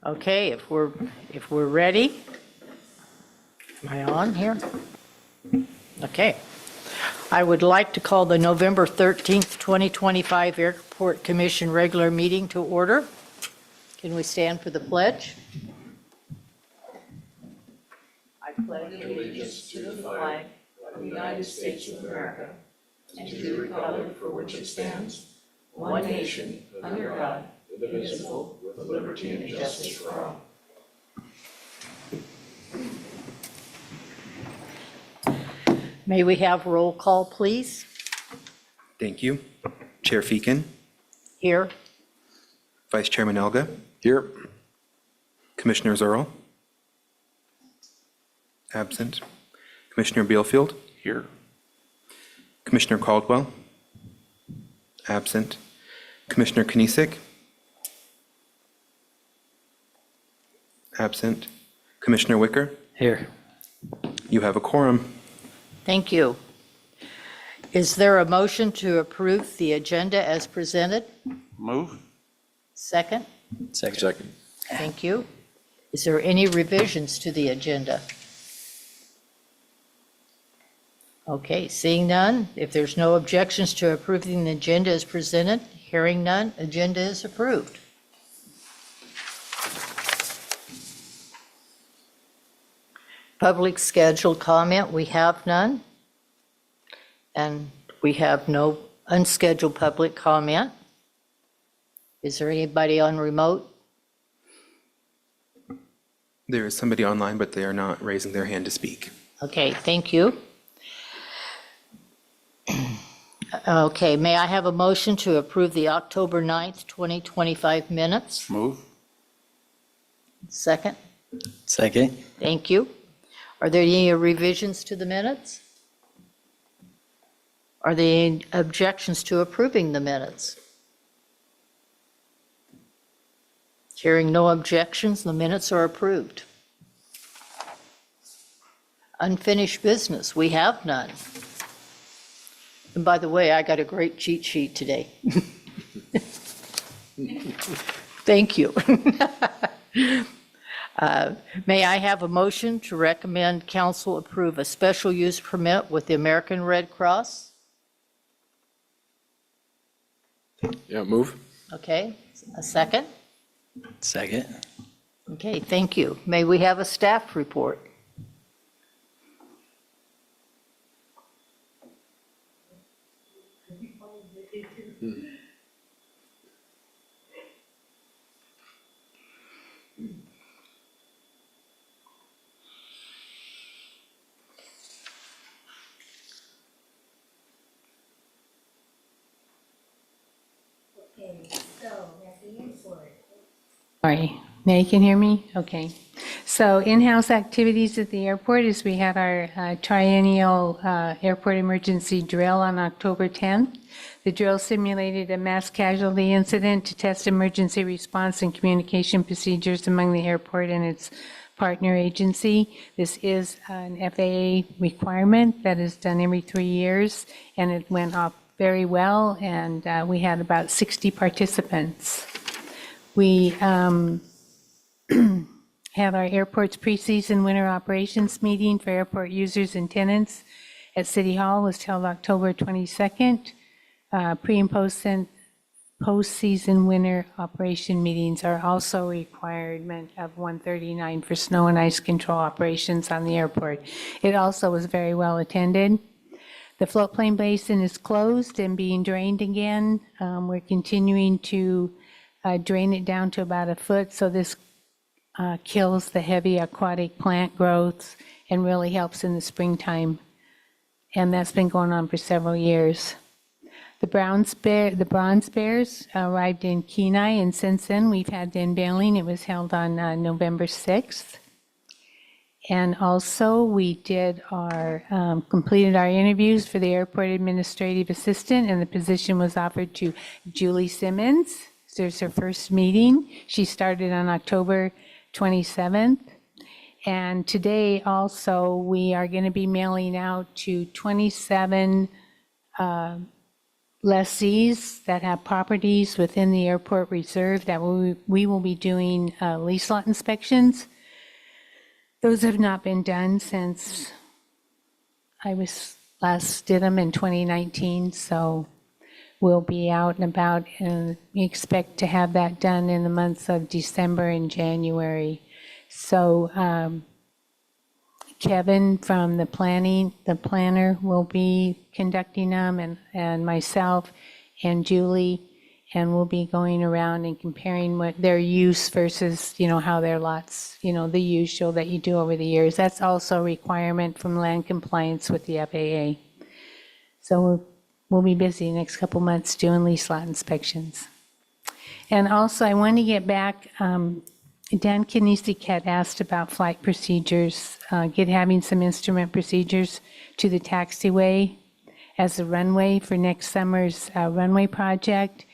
Okay, if we're ready. Am I on here? Okay. I would like to call the November 13th, 2025 Airport Commission regular meeting to order. Can we stand for the pledge? I pledge allegiance to the flag of the United States of America and to the republic for which it stands, one nation, under God, indivisible, with liberty and justice for all. May we have roll call, please? Thank you. Chair Feakin, Here. Vice Chairman Elga, Here. Commissioners Earl, absent. Commissioner Bealfield, Here. Commissioner Caldwell, absent. Commissioner Knisik, absent. Commissioner Wicker, Here. you have a quorum. Thank you. Is there a motion to approve the agenda as presented? Move. Second? Second. Thank you. Is there any revisions to the agenda? Okay, seeing none, if there's no objections to approving the agenda as presented, hearing none, agenda is approved. Public scheduled comment, we have none. And we have no unscheduled public comment. Is there anybody on remote? There is somebody online, but they are not raising their hand to speak. Okay, thank you. Okay, may I have a motion to approve the October 9th, 2025 minutes? Move. Second? Second. Thank you. Are there any revisions to the minutes? Are there any objections to approving the minutes? Hearing no objections, the minutes are approved. Unfinished business, we have none. And by the way, I got a great cheat sheet today. Thank you. May I have a motion to recommend council approve a special use permit with the American Red Cross? Yeah, move. Okay, a second? Second. Okay, thank you. May we have a staff report? Sorry, now you can hear me? Okay. So in-house activities at the airport is we had our triennial airport emergency drill on October 10th. The drill simulated a mass casualty incident to test emergency response and communication procedures among the airport and its partner agency. This is an FAA requirement that is done every 3 years, and it went off very well, and we had about 60 participants. We have our airport's preseason winter operations meeting for airport users and tenants at City Hall was held October 22nd. Pre and post-season winter operation meetings are also a requirement of 139 for snow and ice control operations on the airport. It also was very well attended. The floatplane basin is closed and being drained again. We're continuing to drain it down to about a foot, so this kills the heavy aquatic plant growth and really helps in the springtime. And that's been going on for several years. The bronze bears arrived in Kenai, and since then we've had the unveiling. It was held on November 6th. And also we did completed our interviews for the airport administrative assistant, and the position was offered to Julie Simmons. There's her first meeting. She started on October 27th. And today also we are going to be mailing out to 27 lessees that have properties within the airport reserve that we will be doing lease lot inspections. Those have not been done since I last did them in 2019, so we'll be out and about, and we expect to have that done in the months of December and January. So Kevin from the planner will be conducting them, and myself and Julie, and we'll be going around and comparing what their use versus, how their lots, the usual that you do over the years. That's also a requirement from land compliance with the FAA. So we'll be busy the next couple months doing lease lot inspections. And also, I want to get back, Dan Kinesic had asked about flight procedures, having some instrument procedures to the taxiway as a runway for next summer's runway project.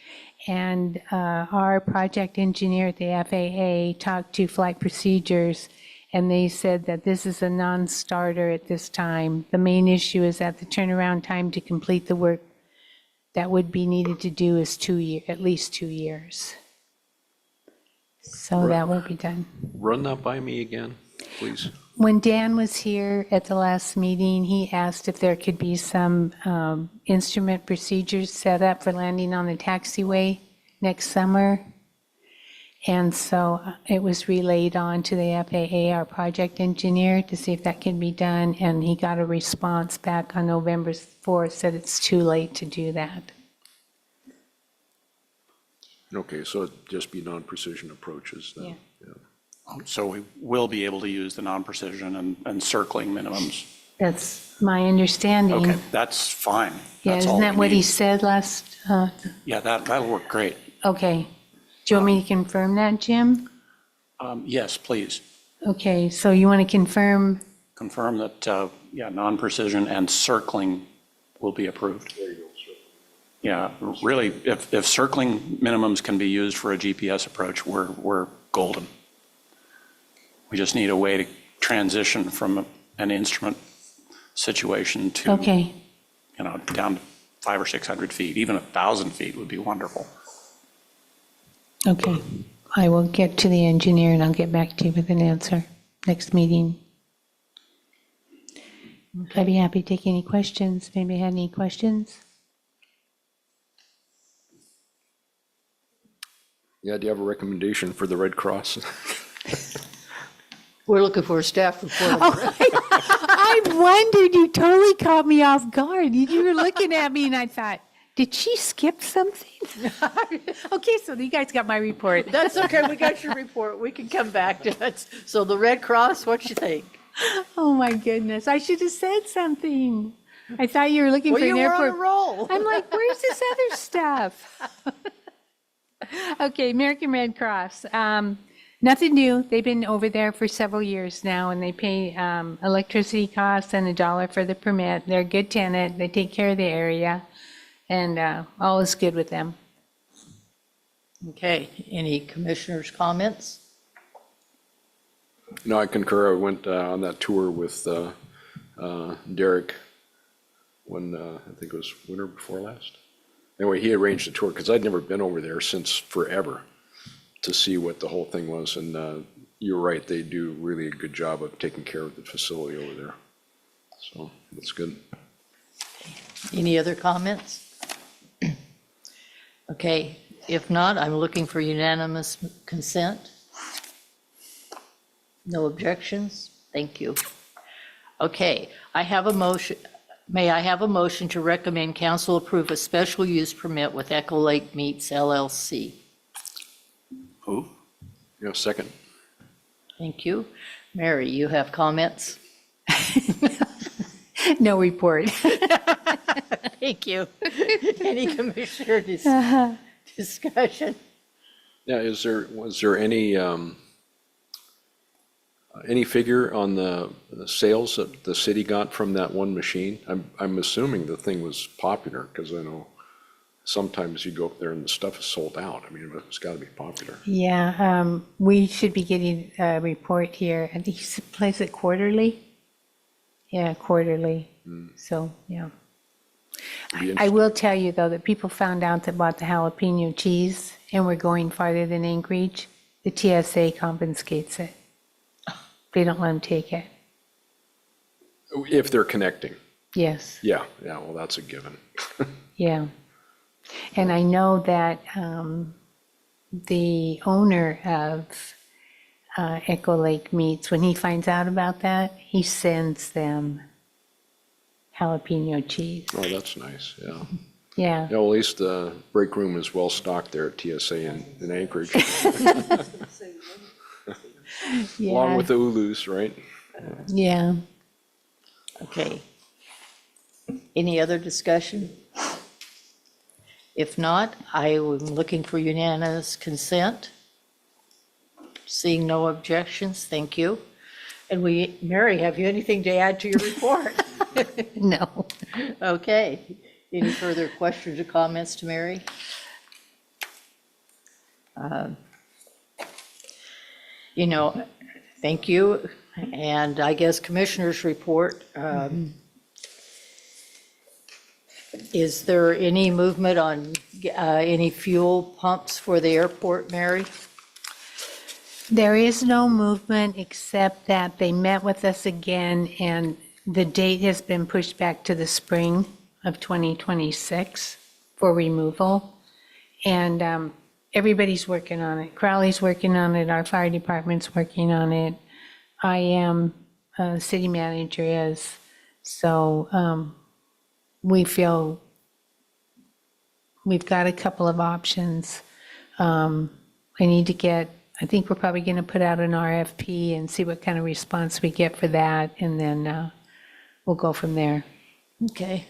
And our project engineer at the FAA talked to flight procedures, and they said that this is a non-starter at this time. The main issue is that the turnaround time to complete the work that would be needed to do is at least 2 years. So that will be done. Run that by me again, please. When Dan was here at the last meeting, he asked if there could be some instrument procedures set up for landing on the taxiway next summer. And so it was relayed on to the FAA, our project engineer, to see if that can be done. And he got a response back on November 4th, said it's too late to do that. Okay, so it'd just be non-precision approaches then? Yeah. So we will be able to use the non-precision and circling minimums. That's my understanding. Okay, that's fine. Yeah, That's all isn't that we what he need. said last? Yeah, that'll work great. Okay. Do you want me to confirm that, Jim? Yes, please. Okay, so you want to confirm? Confirm that, non-precision and circling will be approved. Yeah, really, if circling minimums can be used for a GPS approach, we're golden. We just need a way to transition from an instrument situation to, Okay, down to 500 or 600 feet. Even 1,000 feet would be wonderful. okay. I will get to the engineer and I'll get back to you with an answer next meeting. I'd be happy to take any questions. Maybe you had any questions? Yeah, do you have a recommendation for the Red Cross? We're looking for a staff report. I wondered, you totally caught me off guard. You were looking at me and I thought, did she skip something? Okay, so you guys got my report. That's okay, we got your report, we can come back to that. So the Red Cross, what you think? Oh my goodness, I should have said something. I thought you were looking Well, for an you were on a airport. roll. I'm like, where's this other stuff? Okay, American Red Cross. Nothing new. They've been over there for several years now, and they pay electricity costs and $1 for the permit. They're a good tenant. They take care of the area, and all is good with them. Okay, any commissioners' comments? No, I concur. I went on that tour with Derek when, I think it was winter before last. Anyway, he arranged a tour because I'd never been over there since forever to see what the whole thing was. And you're right, they do really a good job of taking care of the facility over there. So that's good. Any other comments? Okay, if not, I'm looking for unanimous consent. No objections? Thank you. Okay, I have a motion. May I have a motion to recommend council approve a special use permit with Echo Lake Meats LLC? Who? Yeah, second. Thank you. Mary, you have comments? No report. Thank you. Any commissioner discussion? Yeah, was there any figure on the sales that the city got from that one machine? I'm assuming the thing was popular because I know sometimes you go up there and the stuff is sold out. I mean, it's got to be popular. Yeah, we should be getting a report here. I think he plays it quarterly. Yeah, quarterly. So, yeah. to be I interesting. will tell you, though, that people found out about the jalapeno cheese and we're going farther than Anchorage. The TSA confiscates it. They don't let them take it. If they're connecting. Yes, Yeah, well, that's a given. yeah. And I know that the owner of Echo Lake Meats, when he finds out about that, he sends them jalapeno cheese. Oh, that's nice, yeah. Yeah, Yeah, well, at least the break room is well stocked there at TSA in Anchorage, along yeah, with the Ulus, right? yeah. Okay. Any other discussion? If not, I am looking for unanimous consent. Seeing no objections, thank you. And Mary, have you anything to add to your report? No. Okay. Any further questions or comments to Mary? Thank you. And I guess Commissioner's report. Is there any movement on any fuel pumps for the airport, Mary? There is no movement except that they met with us again and the date has been pushed back to the spring of 2026 for removal. And everybody's working on it. Crowley's working on it, our fire department's working on it. I am, city manager is. So we feel we've got a couple of options. I think we're probably going to put out an RFP and see what kind of response we get for that, and then we'll go from there. Okay,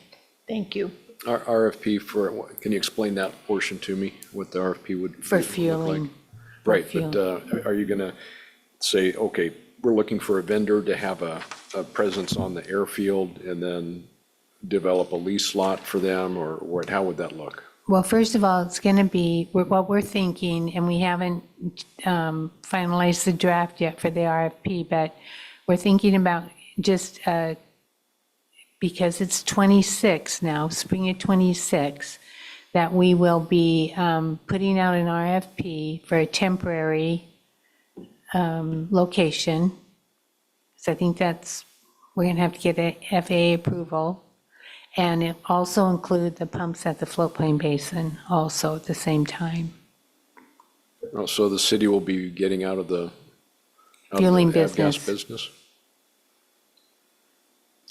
thank you. Our RFP for, can you explain that portion to me, what the RFP would For look like? fueling. For Right, fuel. but are you going to say, okay, we're looking for a vendor to have a presence on the airfield and then develop a lease lot for them, or what, how would that look? Well, first of all, it's going to be, what we're thinking, and we haven't finalized the draft yet for the RFP, but we're thinking about just, because it's 26 now, spring of 26, that we will be putting out an RFP for a temporary location. So I think we're going to have to get a FAA approval. And it also include the pumps at the floatplane basin also at the same time. Oh, so the city will be getting out of the Fueling avgas business. business?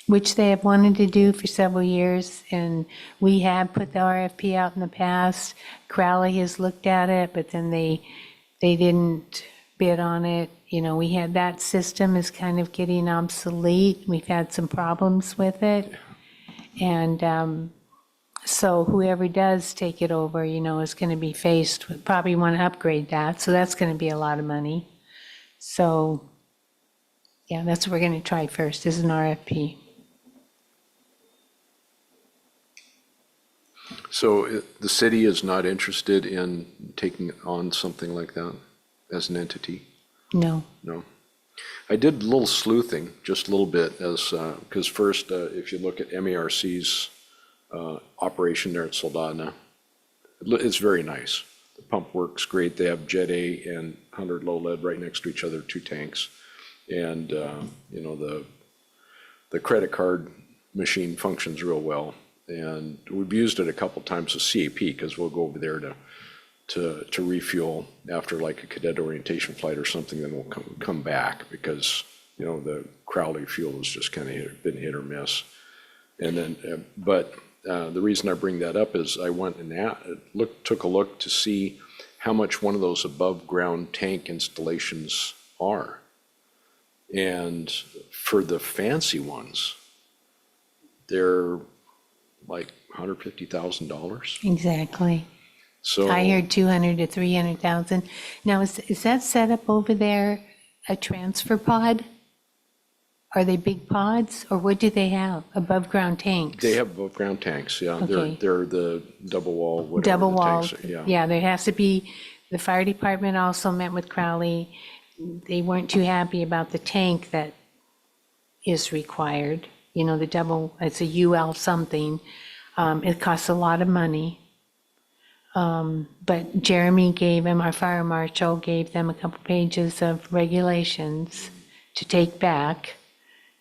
Which they have wanted to do for several years, and we have put the RFP out in the past. Crowley has looked at it, but then they didn't bid on it. You know, we had, that system is kind of getting obsolete. We've had some problems with it. And so whoever does take it over, is going to be faced with, probably want to upgrade that. So that's going to be a lot of money. So, yeah, that's what we're going to try first, is an RFP. So the city is not interested in taking on something like that as an entity? No. No. I did a little sleuthing, just a little bit, because first, if you look at MERC's operation there at Soldotna, it's very nice. The pump works great. They have Jet A and 100 low lead right next to each other, 2 tanks. And, the credit card machine functions real well. And we've used it a couple times as CAP, because we'll go over there to refuel after like a cadet orientation flight or something, then we'll come back, because, the Crowley fuel has just kind of been hit or miss. And then, but the reason I bring that up is I went and took a look to see how much one of those above ground tank installations are. And for the fancy ones, they're like $150,000. Exactly. So I heard 200 to 300,000. Now, is that set up over there a transfer pod? Are they big pods, or what do they have? Above ground tanks? they have above ground tanks, yeah. Okay. They're the double wall, whatever Double the wall. tanks are, yeah. Yeah, there has to be, the fire department also met with Crowley. They weren't too happy about the tank that is required, the double, it's a UL something. It costs a lot of money. But Jeremy gave him, our fire marshal gave them a couple pages of regulations to take back.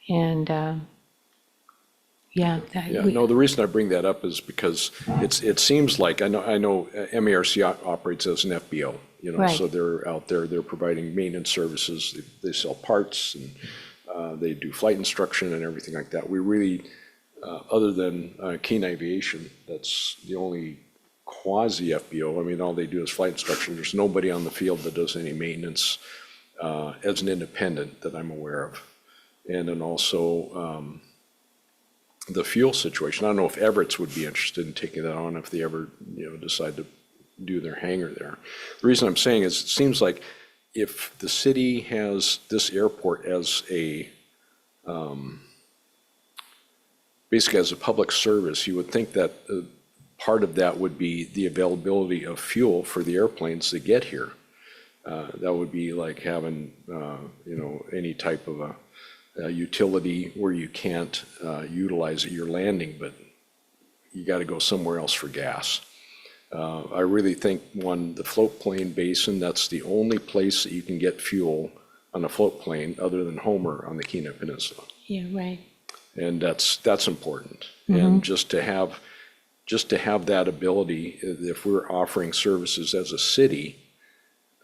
And, yeah. Yeah, no, the reason I bring that up is because it seems like, I know MERC operates as an FBO, you know, Right. so they're out there, they're providing maintenance services, they sell parts, and they do flight instruction and everything like that. We really, other than Keene Aviation, that's the only quasi FBO. I mean, all they do is flight instruction. There's nobody on the field that does any maintenance as an independent that I'm aware of. And then also, the fuel situation. I don't know if Everett's would be interested in taking that on if they ever, you know, decide to do their hangar there. The reason I'm saying is it seems like if the city has this airport as a, basically as a public service, you would think that part of that would be the availability of fuel for the airplanes that get here. That would be like having, you know, any type of a utility where you can't utilize at your landing, but you got to go somewhere else for gas. I really think, the float plane basin, that's the only place that you can get fuel on a float plane other than Homer on the Kenai Peninsula. Yeah, right. And that's important. And just to have that ability, if we're offering services as a city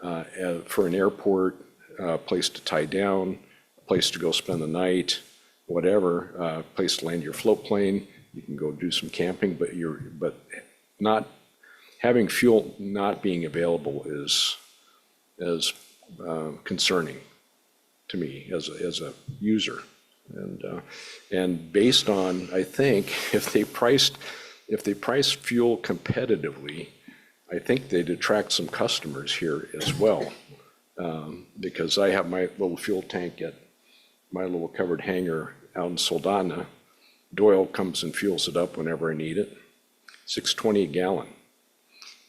for an airport, a place to tie down, place to go spend the night, whatever, place to land your float plane. You can go do some camping, but not having fuel not being available is concerning to me as a user. And based on, I think, if they price fuel competitively, I think they'd attract some customers here as well. Because I have my little fuel tank at my little covered hangar out in Soldana. Doyle comes and fuels it up whenever I need it. $6.20 a gallon.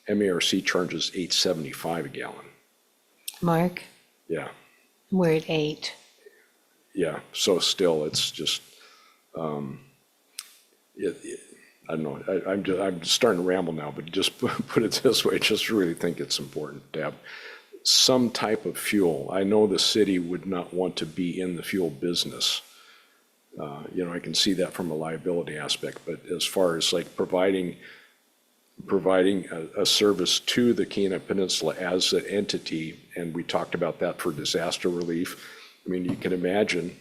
MERC charges $8.75 a gallon. Mark, Yeah, we're at 8. yeah. So still, it's just, I don't know. I'm just starting to ramble now, but just put it this way. Just really think it's important to have some type of fuel. I know the city would not want to be in the fuel business. You know, I can see that from a liability aspect, but as far as like providing a service to the Kenai Peninsula as an entity, and we talked about that for disaster relief. I mean, you can imagine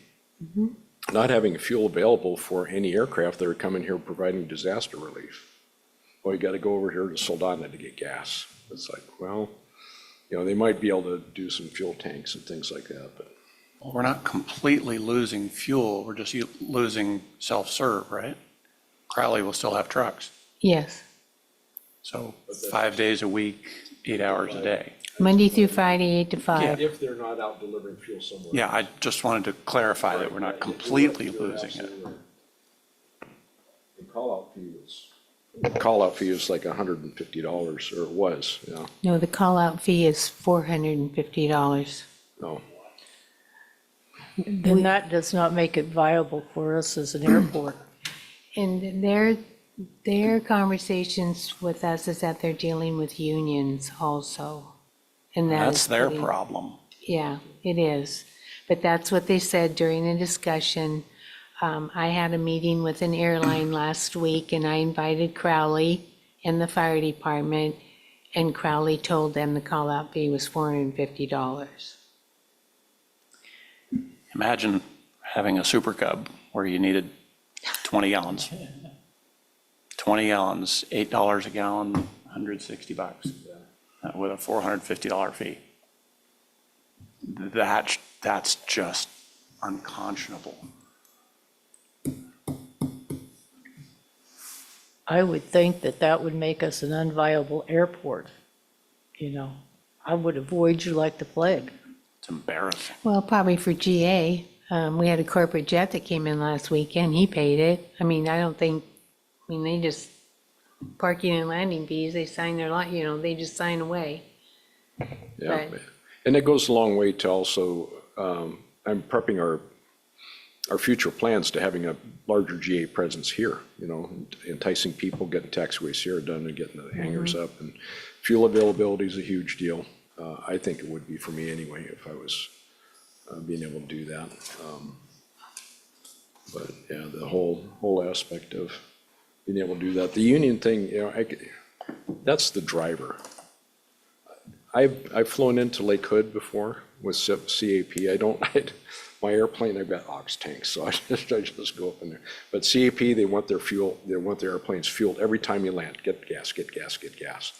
not having fuel available for any aircraft that are coming here providing disaster relief. Well, you got to go over here to Soldana to get gas. It's like, well, you know, they might be able to do some fuel tanks and things like that, but. Well, we're not completely losing fuel, we're just losing self-serve, right? Crowley will still have trucks, Yes, so 5 days a week, 8 hours a day. Monday through Friday, 8 to 5. If they're not out delivering fuel somewhere. Yeah, I just wanted to clarify that we're not completely losing it. The call-out fee is like $150, or it was, yeah, No, the call-out fee is $450. no. Then that does not make it viable for us as an airport. And their conversations with us is that they're dealing with unions also. And That's is their putting- problem. Yeah, it is. But that's what they said during the discussion. I had a meeting with an airline last week, and I invited Crowley and the fire department, and Crowley told them the call-out fee was $450. Imagine having a Super Cub where you needed 20 gallons. 20 gallons, $8 a gallon, $160 with a $450 fee. That's just unconscionable. I would think that that would make us an unviable airport, you know. I would avoid you like the plague. It's embarrassing. Well, probably for GA. We had a corporate jet that came in last weekend. He paid it. I mean, they just, parking and landing fees, they sign their lot, you know, they just sign away. Yeah, Right. and it goes a long way to also, I'm prepping our future plans to having a larger GA presence here, enticing people, getting taxiway Sierra done and getting the hangars up. And fuel availability is a huge deal. I think it would be for me anyway, if I was being able to do that. But yeah, the whole aspect of being able to do that. The union thing, that's the driver. I've flown into Lake Hood before with CAP. My airplane, I've got ox tanks, so I just go up in there. But CAP, they want their airplanes fueled every time you land. Get gas, get gas, get gas.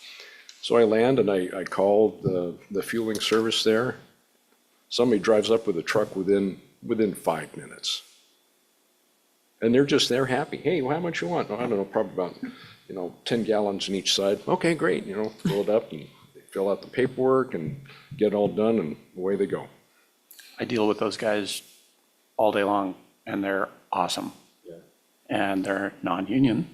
So I land and I call the fueling service there. Somebody drives up with a truck within 5 minutes. And they're happy. Hey, well, how much you want? Oh, I don't know, probably about, 10 gallons on each side. Okay, great, fill it up and they fill out the paperwork and get it all done and away they go. I deal with those guys all day long, and they're awesome. Yeah. And they're non-union.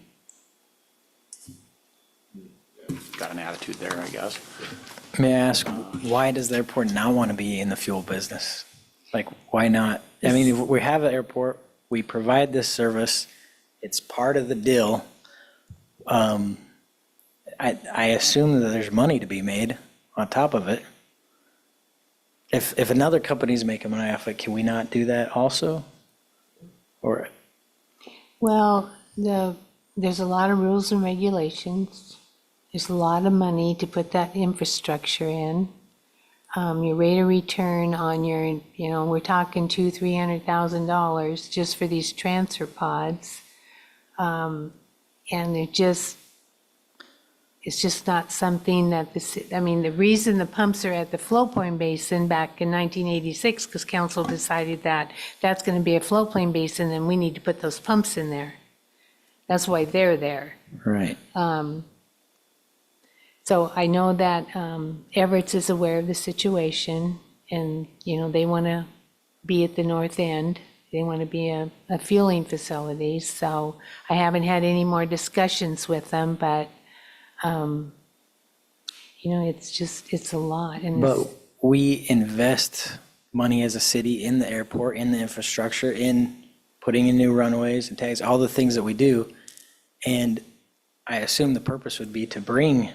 Got an attitude there, I guess. May I ask, why does the airport not want to be in the fuel business? Like, why not? I mean, if we have an airport, we provide this service, it's part of the deal. I assume that there's money to be made on top of it. If another company's making money off it, can we not do that also? Or, Well, there's a lot of rules and regulations. There's a lot of money to put that infrastructure in. Your rate of return on your, we're talking $200,000-$300,000 just for these transfer pods. And it's just not something that the reason the pumps are at the flow-point basin back in 1986, because council decided that that's going to be a flow-plain basin and we need to put those pumps in there. That's why they're there. right, So I know that Everett's is aware of the situation, and, they want to be at the north end. They want to be a fueling facility, so I haven't had any more discussions with them, but, it's a lot. And but we invest money as a city in the airport, in the infrastructure, in putting in new runways and tags, all the things that we do. And I assume the purpose would be to bring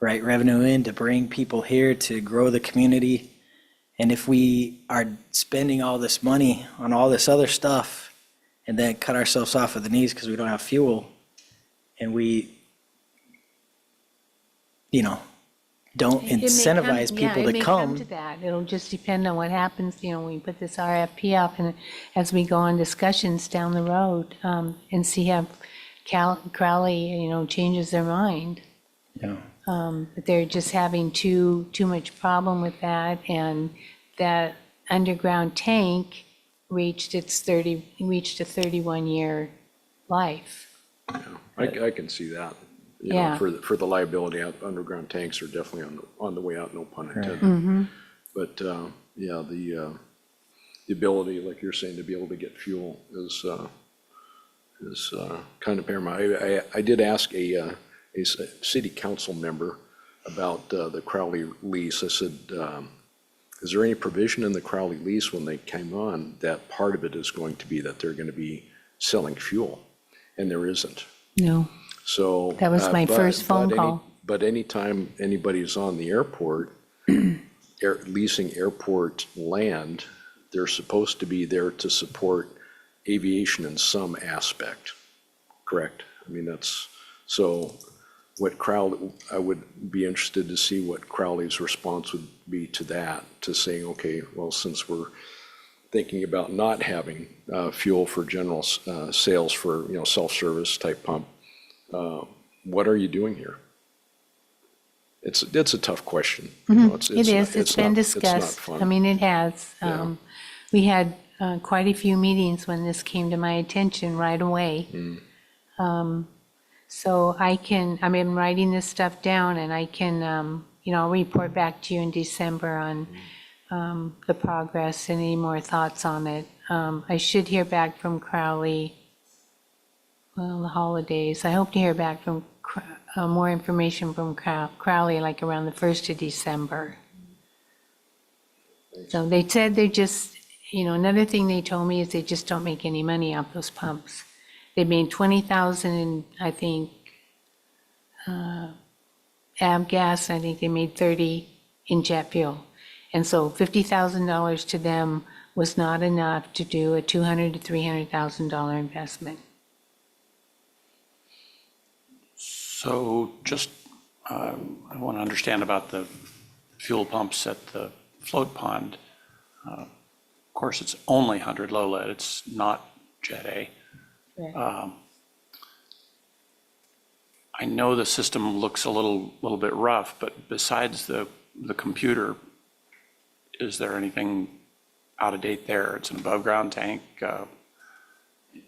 revenue in, to bring people here, to grow the community. And if we are spending all this money on all this other stuff and then cut ourselves off at the knees because we don't have fuel, and we, don't it may incentivize come- people yeah, to it may come. to that. It'll just depend on what happens, when we put this RFP up and as we go on discussions down the road, and see how Crowley, changes their mind. Yeah. But they're just having too much problem with that, and that underground tank reached a 31-year life. I can see that. Yeah. For the liability, underground tanks are definitely on the way out, no pun intended. But, the ability, like you're saying, to be able to get fuel is kind of paramount. I did ask a city council member about the Crowley lease. I said, is there any provision in the Crowley lease when they came on that part of it is going to be that they're going to be selling fuel? And there isn't. No. So. That was my but- first phone but call. But anytime anybody's on the airport, leasing airport land, they're supposed to be there to support aviation in some aspect, correct? I mean, so what Crowley, I would be interested to see what Crowley's response would be to that, to saying, okay, well, since we're thinking about not having fuel for general sales for, self-service type pump, what are you doing here? It's a tough question. It is. It's been not discussed. fun. I mean, it has. Yeah. We had quite a few meetings when this came to my attention right away. So I've been writing this stuff down, and I can, I'll report back to you in December on the progress and any more thoughts on it. I should hear back from Crowley, the holidays. I hope to hear back from more information from Crowley, like around the 1st of December. So they said they're just another thing they told me is they just don't make any money off those pumps. They made 20,000 in, I think, Avgas, I think they made 30 in jet fuel. And so $50,000 to them was not enough to do a $200,000 to $300,000 investment. So just, I want to understand about the fuel pumps at the float pond. Of course, it's only 100 low lead, it's not Jet A. Correct. I know the system looks a little bit rough, but besides the computer, is there anything out of date there? It's an above-ground tank.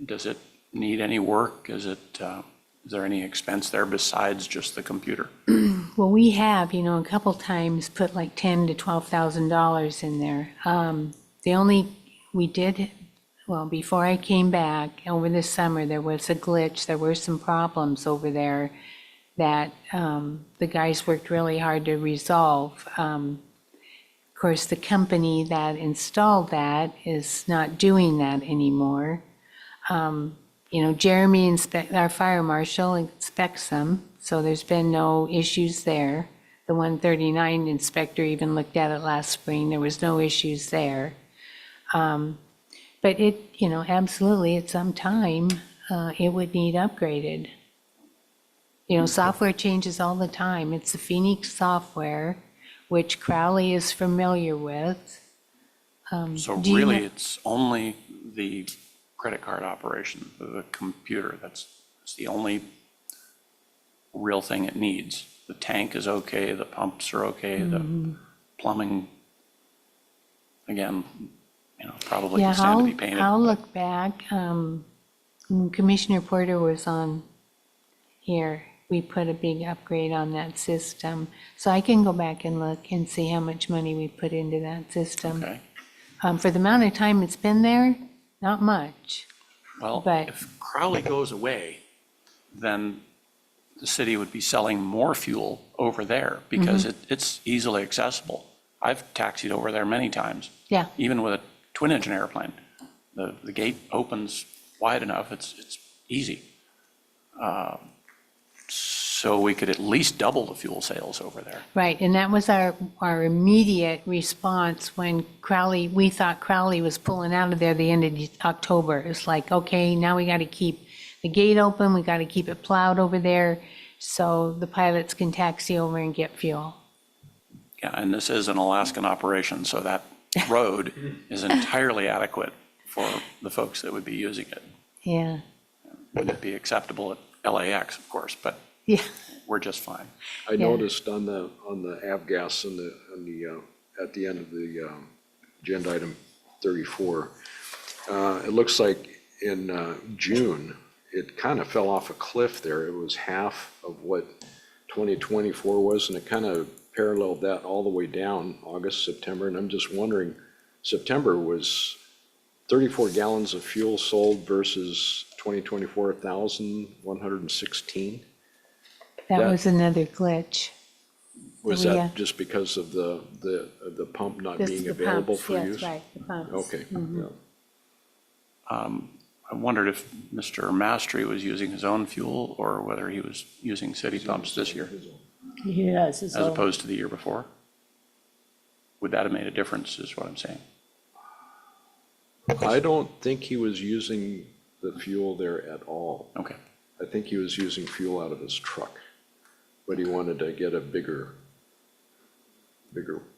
Does it need any work? Is there any expense there besides just the computer? Well, we have, a couple times put like $10,000 to $12,000 in there. Before I came back over this summer, there was a glitch. There were some problems over there that the guys worked really hard to resolve. Of course, the company that installed that is not doing that anymore. Jeremy, our fire marshal, inspects them, so there's been no issues there. The 139 inspector even looked at it last spring. There was no issues there. But absolutely, at some time, it would need upgraded. Software changes all the time. It's the Phoenix software, which Crowley is familiar with. So do you really, know- it's only the credit card operation, the computer, that's the only real thing it needs. The tank is okay, the pumps are okay, the plumbing, again, probably Yeah, can stand to be painted. I'll but- look back. When Commissioner Porter was on here, we put a big upgrade on that system. So I can go back and look and see how much money we put into that system. Okay, For the amount of time it's been there, not much. well, But- if Crowley goes away, then the city would be selling more fuel over there because it's easily accessible. I've taxied over there many times. Yeah. Even with a twin-engine airplane. The gate opens wide enough, it's easy. So we could at least double the fuel sales over there. Right, and that was our immediate response when we thought Crowley was pulling out of there the end of October. It's like, okay, now we got to keep the gate open, we got to keep it plowed over there so the pilots can taxi over and get fuel. Yeah, and this is an Alaskan operation, so that road is entirely adequate for the folks that would be using it. Yeah, Wouldn't be acceptable at LAX, of course, but yeah, we're just fine. I Yeah. noticed on the avgas at the end of the agenda item 34, it looks like in June, it kind of fell off a cliff there. It was half of what 2024 was, and it kind of paralleled that all the way down, August, September, and I'm just wondering, September was 34 gallons of fuel sold versus 2024, 1,116. that Yeah. was another glitch. Was Yeah. that just because of the pump not This- being the available pumps, for yes, use? right, the pumps. Okay, yeah. I wondered if Mr. Mastery was using his own fuel or whether he was using city pumps this year Yes. as opposed to the year before. Would that have made a difference, is what I'm saying? I don't think he was using the fuel there at all. Okay. I think he was using fuel out of his truck, but he wanted to get a bigger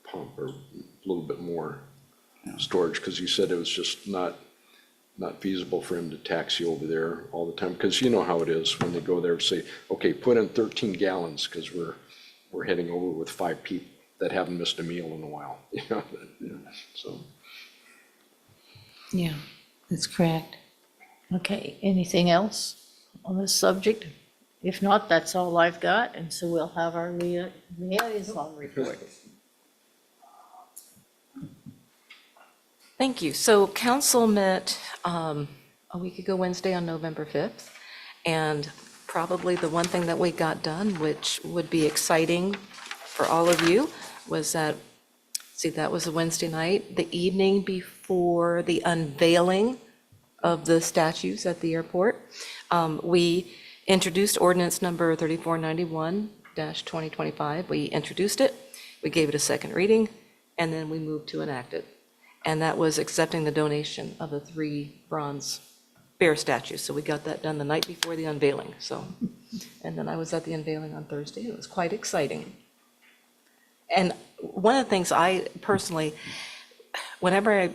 pump or a little bit more storage, because he said it was just not feasible for him to taxi over there all the time, because you know how it is when they go there, say, okay, put in 13 gallons, because we're heading over with 5 people that haven't missed a meal in a while, so. Yeah, that's correct. Okay, anything else on this subject? If not, that's all I've got, and so we'll have our liaison report. Thank you. So council met a week ago Wednesday on November 5th. And probably the one thing that we got done, which would be exciting for all of you, was that was a Wednesday night. The evening before for the unveiling of the statues at the airport. We introduced ordinance number 3491-2025. We introduced it, we gave it a second reading, and then we moved to enact it. And that was accepting the donation of the 3 bronze bear statues. So we got that done the night before the unveiling, so. And then I was at the unveiling on Thursday, and it was quite exciting. And one of the things I personally, whenever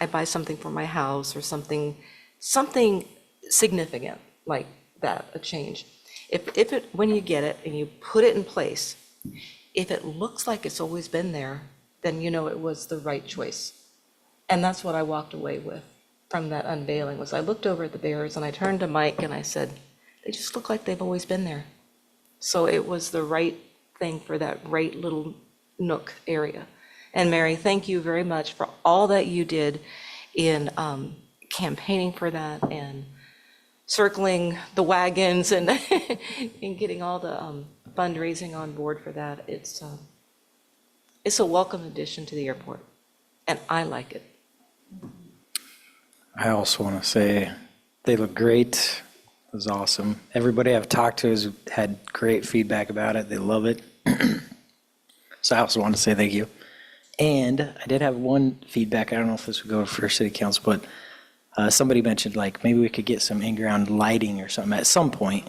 I buy something for my house or something significant like that, a change, if it, when you get it and you put it in place, if it looks like it's always been there, then you know it was the right choice. And that's what I walked away with from that unveiling, was I looked over at the bears and I turned to Mike and I said, they just look like they've always been there. So it was the right thing for that right little nook area. And Mary, thank you very much for all that you did in campaigning for that and circling the wagons and and getting all the fundraising on board for that. It's a welcome addition to the airport, and I like it. I also want to say they look great. It was awesome. Everybody I've talked to has had great feedback about it. They love it. So I also want to say thank you. And I did have one feedback. I don't know if this would go for city council, but somebody mentioned like maybe we could get some in-ground lighting or something at some point,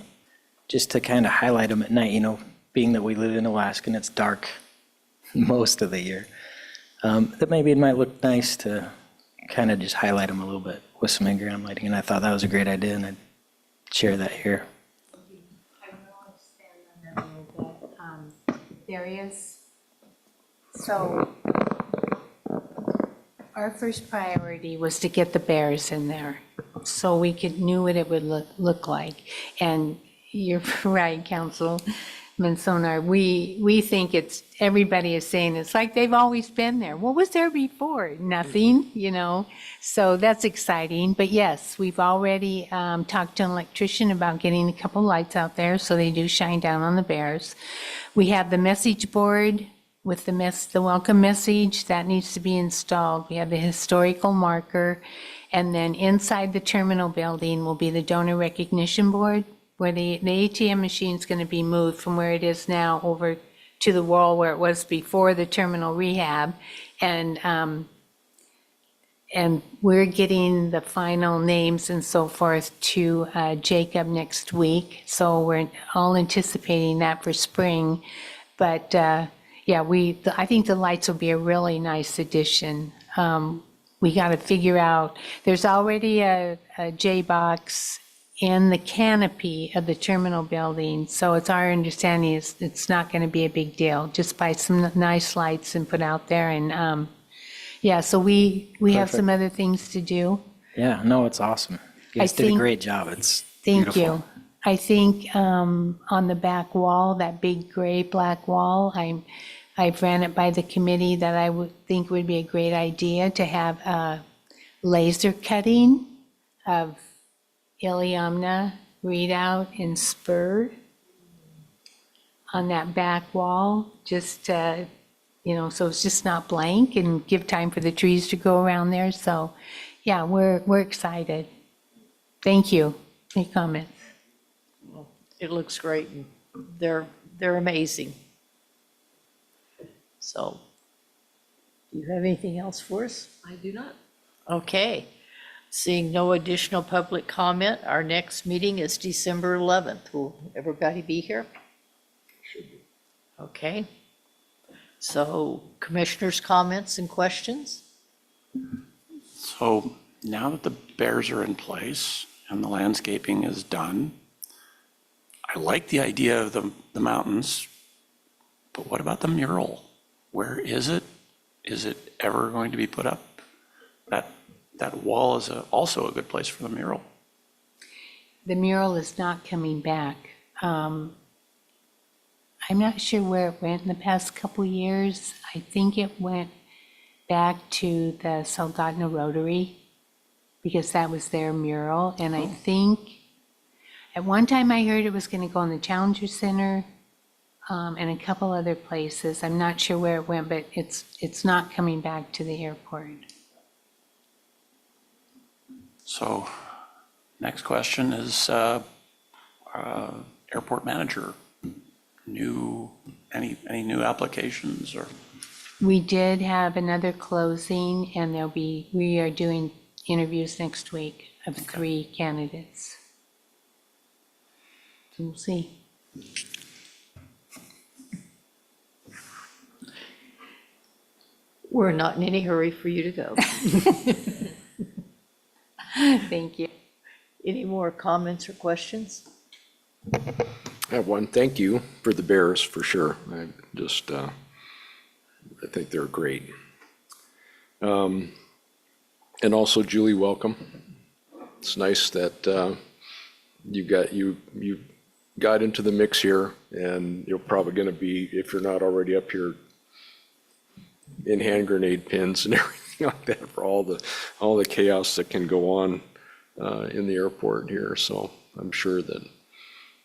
just to kind of highlight them at night, you know, being that we live in Alaska and it's dark most of the year. That maybe it might look nice to kind of just highlight them a little bit with some in-ground lighting. And I thought that was a great idea, and I'd share that here. I will expand on that a little bit. There is, so our first priority was to get the bears in there so we knew what it would look like. And you're right, Councilman Sonar, we think everybody is saying it's like they've always been there. What was there before? Nothing, you know? So that's exciting. But yes, we've already talked to an electrician about getting a couple lights out there so they do shine down on the bears. We have the message board with the welcome message that needs to be installed. We have the historical marker, and then inside the terminal building will be the donor recognition board, where the ATM machine is going to be moved from where it is now over to the wall where it was before the terminal rehab. And we're getting the final names and so forth to Jacob next week. So we're all anticipating that for spring. But yeah, I think the lights will be a really nice addition. We got to figure out, there's already a J-box in the canopy of the terminal building. So it's our understanding it's not going to be a big deal. Just buy some nice lights and put out there. And yeah, so we have some other things to do. Yeah, no, it's awesome. You guys did a great job. It's Thank beautiful. you. I think on the back wall, that big gray black wall, I've ran it by the committee that I would think would be a great idea to have a laser cutting of Iliamna, Readout, and Spur on that back wall, just you know, so it's just not blank and give time for the trees to grow around there. So yeah, we're excited. Thank you. Any comments? It looks great, and they're amazing. So, do you have anything else for us? I do not. Okay. Seeing no additional public comment, our next meeting is December 11th. Will everybody be here? Okay. So, commissioners' comments and questions? So now that the bears are in place and the landscaping is done, I like the idea of the mountains, but what about the mural? Where is it? Is it ever going to be put up? That wall is also a good place for the mural. The mural is not coming back. I'm not sure where it went in the past couple years. I think it went back to the Soldotna Rotary because that was their mural. And I think at one time I heard it was going to go in the Challenger Center and a couple other places. I'm not sure where it went, but it's not coming back to the airport. So next question is airport manager. Any new applications or? We did have another closing, and we are doing interviews next week of 3 candidates. So we'll see. We're not in any hurry for you to go. Thank you. Any more comments or questions? I have one. Thank you for the Bears, for sure. I just, I think they're great. And also Julie, welcome. It's nice that you got into the mix here, and you're probably going to be, if you're not already up here, in hand grenade pins and everything like that for all the chaos that can go on in the airport here. So I'm sure that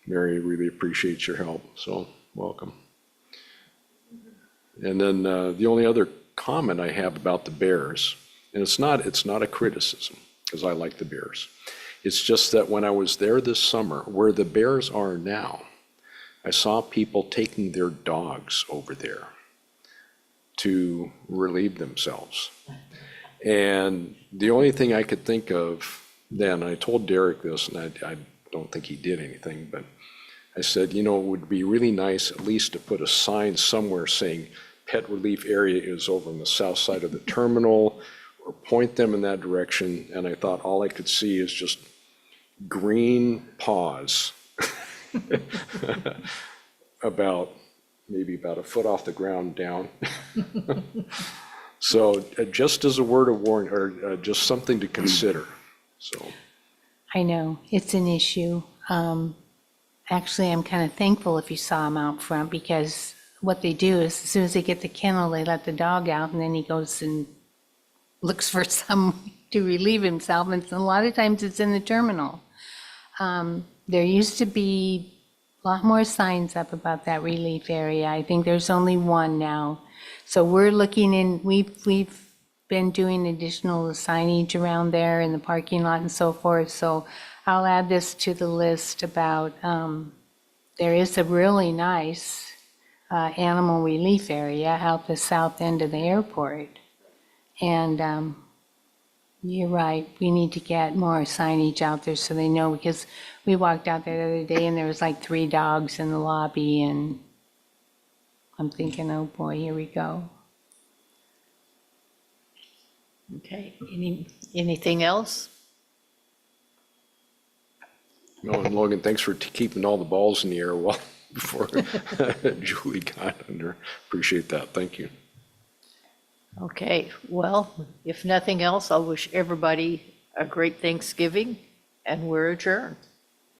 Mary really appreciates your help, so welcome. And then the only other comment I have about the Bears, and it's not a criticism, because I like the Bears. It's just that when I was there this summer, where the Bears are now, I saw people taking their dogs over there to relieve themselves. And the only thing I could think of then, I told Derek this, and I don't think he did anything, but I said, it would be really nice at least to put a sign somewhere saying pet relief area is over on the south side of the terminal, or point them in that direction. And I thought all I could see is just green paws maybe about a foot off the ground down. So just as a word of warning, or just something to consider, so. I know, it's an issue. Actually, I'm kind of thankful if you saw him out front, because what they do is as soon as they get the kennel, they let the dog out, and then he goes and looks for some to relieve himself. And a lot of times it's in the terminal. There used to be a lot more signs up about that relief area. I think there's only one now. So we're looking in, we've been doing additional signage around there in the parking lot and so forth. So I'll add this to the list about, there is a really nice animal relief area out the south end of the airport. And you're right, we need to get more signage out there so they know, because we walked out there the other day and there was like 3 dogs in the lobby, and I'm thinking, oh boy, here we go. Okay, anything else? No, and Logan, thanks for keeping all the balls in the air before Julie got under. Appreciate that. Thank you. Okay, well, if nothing else, I'll wish everybody a great Thanksgiving, and we're adjourned.